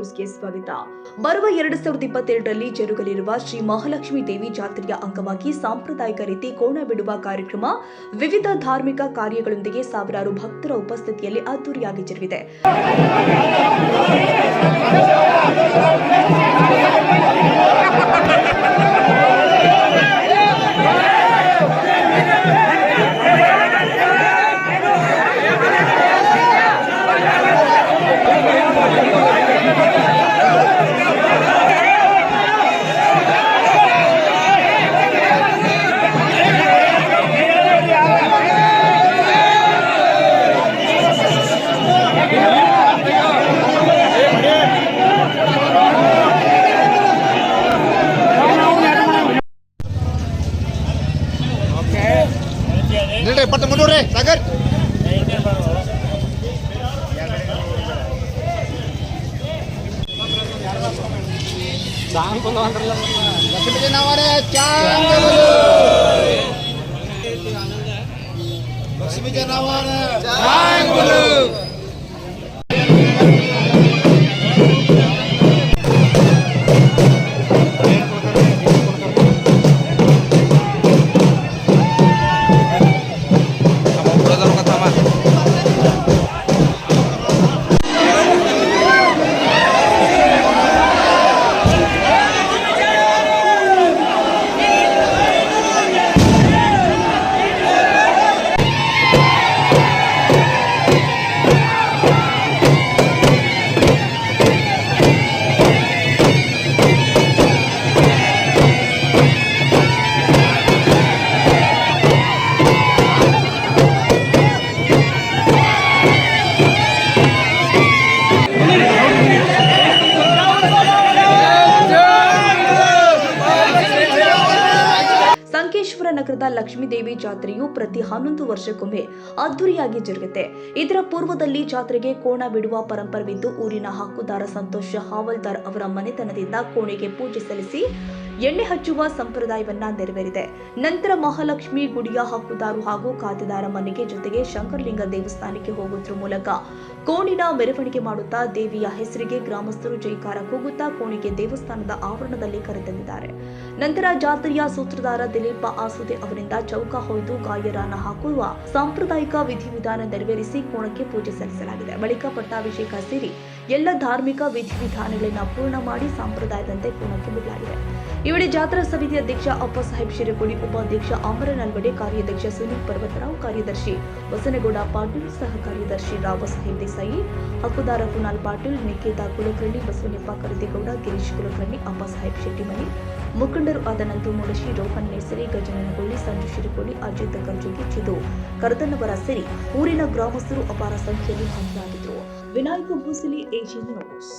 ನ್ಯೂಸ್ಗೆ ಸ್ವಾಗತ. ಬರುವ 2022ರಲ್ಲಿ ಜರುಗಲಿರುವ ಶ್ರೀ ಮಹಾಲಕ್ಷ್ಮೀ ದೇವಿ ಜಾತ್ರೆಯ ಅಂಗವಾಗಿ ಸಾಂಪ್ರದಾಯಿಕ ರೀತಿ ಕೋಣ ಬಿಡುವ ಕಾರ್ಯಕ್ರಮ ವಿವಿಧ ಧಾರ್ಮಿಕ ಕಾರ್ಯಗಳೊಂದಿಗೆ ಸಾವಿರಾರು ಭಕ್ತರ ಉಪಸ್ಥಿತಿಯಲ್ಲಿ ಅದ್ದೂರಿಯಾಗಿ ಜರುಗಿದೆ. ಪಟ್ಟ ಮುಂದೂಡ್ರಿ ಸಾಗರ್ ಲಕ್ಷ್ಮೀ ಜನವಾರೆ ಲಕ್ಷ್ಮೀ ಜನವಾರೆ ಸಂಕೇಶ್ವರ ನಗರದ ಲಕ್ಷ್ಮೀದೇವಿ ಜಾತ್ರೆಯು ಪ್ರತಿ 11 ವರ್ಷಕ್ಕೊಮ್ಮೆ ಅದ್ದೂರಿಯಾಗಿ ಜರುಗುತ್ತೆ. ಇದರ ಪೂರ್ವದಲ್ಲಿ ಜಾತ್ರೆಗೆ ಕೋಣ ಬಿಡುವ ಪರಂಪರೆವಿದ್ದು ಊರಿನ ಹಕ್ಕುದಾರ ಸಂತೋಷ ಹಾವಲ್ದಾರ್ ಅವರ ಮನೆತನದಿಂದ ಕೋಣೆಗೆ ಪೂಜೆ ಸಲ್ಲಿಸಿ ಎಣ್ಣೆ ಹಚ್ಚುವ ಸಂಪ್ರದಾಯವನ್ನ ನೆರವೇರಿದೆ. ನಂತರ ಮಹಾಲಕ್ಷ್ಮಿ ಗುಡಿಯ ಹಕ್ಕುದಾರು ಹಾಗೂ ಖಾತೆದಾರ ಮನೆಗೆ ಜೊತೆಗೆ ಶಂಕರಲಿಂಗ ದೇವಸ್ಥಾನಕ್ಕೆ ಹೋಗುವುದರ ಮೂಲಕ ಕೋಣಿನ ಮೆರವಣಿಗೆ ಮಾಡುತ್ತಾ ದೇವಿಯ ಹೆಸರಿಗೆ ಗ್ರಾಮಸ್ಥರು ಜೈಕಾರ ಕೂಗುತ್ತಾ ಕೋಣಿಗೆ ದೇವಸ್ಥಾನದ ಆವರಣದಲ್ಲಿ ಕರೆತಂದಿದ್ದಾರೆ. ನಂತರ ಜಾತ್ರೆಯ ಸೂತ್ರಧಾರ ದಿಲೀಪ ಆಸುದೆ ಅವರಿಂದ ಚೌಕ ಹೊಯ್ದು ಗಾಯರಾನ ಹಾಕುವ ಸಾಂಪ್ರದಾಯಿಕ ವಿಧಿವಿಧಾನ ನೆರವೇರಿಸಿ ಕೋಣಕ್ಕೆ ಪೂಜೆ ಸಲ್ಲಿಸಲಾಗಿದೆ. ಬಳಿಕ ಪಟ್ಟಾಭಿಷೇಕ ಸೇರಿ ಎಲ್ಲ ಧಾರ್ಮಿಕ ವಿಧಿವಿಧಾನಗಳನ್ನ ಪೂರ್ಣ ಮಾಡಿ ಸಂಪ್ರದಾಯದಂತೆ ಕೋಣಕ್ಕೆ ಬಿಡಲಾಗಿದೆ. ಈ ವೇಳೆ ಜಾತ್ರಾ ಸಮಿತಿ ಅಧ್ಯಕ್ಷ ಅಪ್ಪಸಾಹೇಬ್ ಶಿರಕೋಡಿ, ಉಪಾಧ್ಯಕ್ಷ ಅಮರ ನಲ್ವಡೆ, ಕಾರ್ಯಾಧ್ಯಕ್ಷ ಸುನೀಲ್ ಪರ್ವತರಾವ್, ಕಾರ್ಯದರ್ಶಿ ಬಸನಗೌಡ ಪಾಟೀಲ್, ಸಹ ಕಾರ್ಯದರ್ಶಿ ರಾವಸಾಹೇಬ್ ದೇಸಾಯಿ, ಹಕ್ಕುದಾರ ಕುನಾಲ್ ಪಾಟೀಲ್, ನಿಕೇತಾ ಕುಲಕರ್ಣಿ, ಬಸವನಪ್ಪ ಕರದಿಗೌಡ, ಗಿರೀಶ್ ಕುಲಕರ್ಣಿ, ಅಪ್ಪಸಾಹೇಬ್ ಶೆಟ್ಟಿಮನಿ, ಮುಖಂಡರು ಆದ ನಂದು ಮೂಡಶಿ, ರೋಹನ್ ನೇಸರಿ, ಗಜನನಗೊಳ್ಳಿ, ಸಂಜು ಶಿರಕೋಡಿ, ಅಜಿತ್ ಕರ್ಜಗಿ, ಚಿದು ಕರದನ್ನವರ ಸೇರಿ ಊರಿನ ಗ್ರಾಮಸ್ಥರು ಅಪಾರ ಸಂಖ್ಯೆಯಲ್ಲಿ ಹಾಜರಾಗಿದ್ದರು. Vinayak Bhusali, Asian news.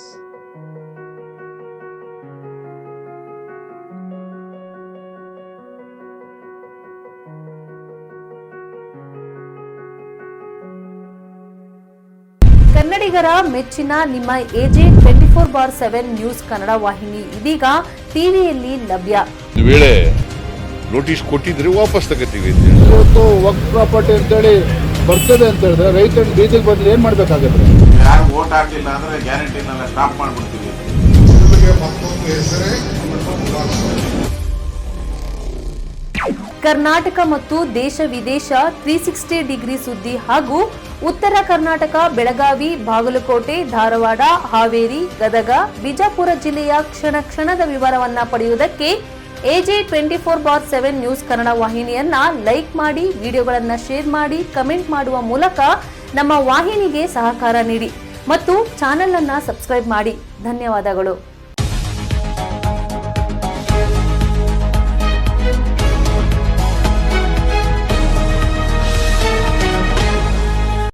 ಕನ್ನಡಿಗರ ಮೆಚ್ಚಿನ ನಿಮ್ಮ ಎಜೆ 24/7 ನ್ಯೂಸ್ ಕನ್ನಡ ವಾಹಿನಿ ಇದೀಗ ಟಿವಿಯಲ್ಲಿ ಲಭ್ಯ. ವೇಳೆ ನೋಟಿಸ್ ಕೊಟ್ಟಿದ್ರೆ ವಾಪಸ್ ತಗೋತೀವಿ. ಇವತ್ತು ವಕ್ಫ್ ಪ್ರಾಪರ್ಟಿ ಅಂತೇಳಿ ಬರ್ತದೆ ಅಂತ ಹೇಳಿದ್ರೆ ರೈತರ ಬೀದಿಗೆ ಬದಲು ಏನ್ ಮಾಡ್ಬೇಕಾಗತ್ತೆ? ಯಾರು ವೋಟ್ ಹಾಕಿಲ್ಲ ಅಂದ್ರೆ ಗ್ಯಾರಂಟಿನೆಲ್ಲ ಸ್ಟಾಪ್ ಮಾಡ್ಬಿಡ್ತೀವಿ. ಕರ್ನಾಟಕ ಮತ್ತು ದೇಶ ವಿದೇಶ 360 ಡಿಗ್ರಿ ಸುದ್ದಿ ಹಾಗೂ ಉತ್ತರ ಕರ್ನಾಟಕ, ಬೆಳಗಾವಿ, ಬಾಗಲಕೋಟೆ, ಧಾರವಾಡ, ಹಾವೇರಿ, ಗದಗ, ಬಿಜಾಪುರ ಜಿಲ್ಲೆಯ ಕ್ಷಣ ಕ್ಷಣದ ವಿವರವನ್ನ ಪಡೆಯುವುದಕ್ಕೆ ಎಜೆ 24/7 ನ್ಯೂಸ್ ಕನ್ನಡ ವಾಹಿನಿಯನ್ನ ಲೈಕ್ ಮಾಡಿ, ವಿಡಿಯೋಗಳನ್ನ ಶೇರ್ ಮಾಡಿ, ಕಮೆಂಟ್ ಮಾಡುವ ಮೂಲಕ ನಮ್ಮ ವಾಹಿನಿಗೆ ಸಹಕಾರ ನೀಡಿ ಮತ್ತು ಚಾನೆಲ್ ಅನ್ನ ಸಬ್ಸ್ಕ್ರೈಬ್ ಮಾಡಿ. ಧನ್ಯವಾದಗಳು.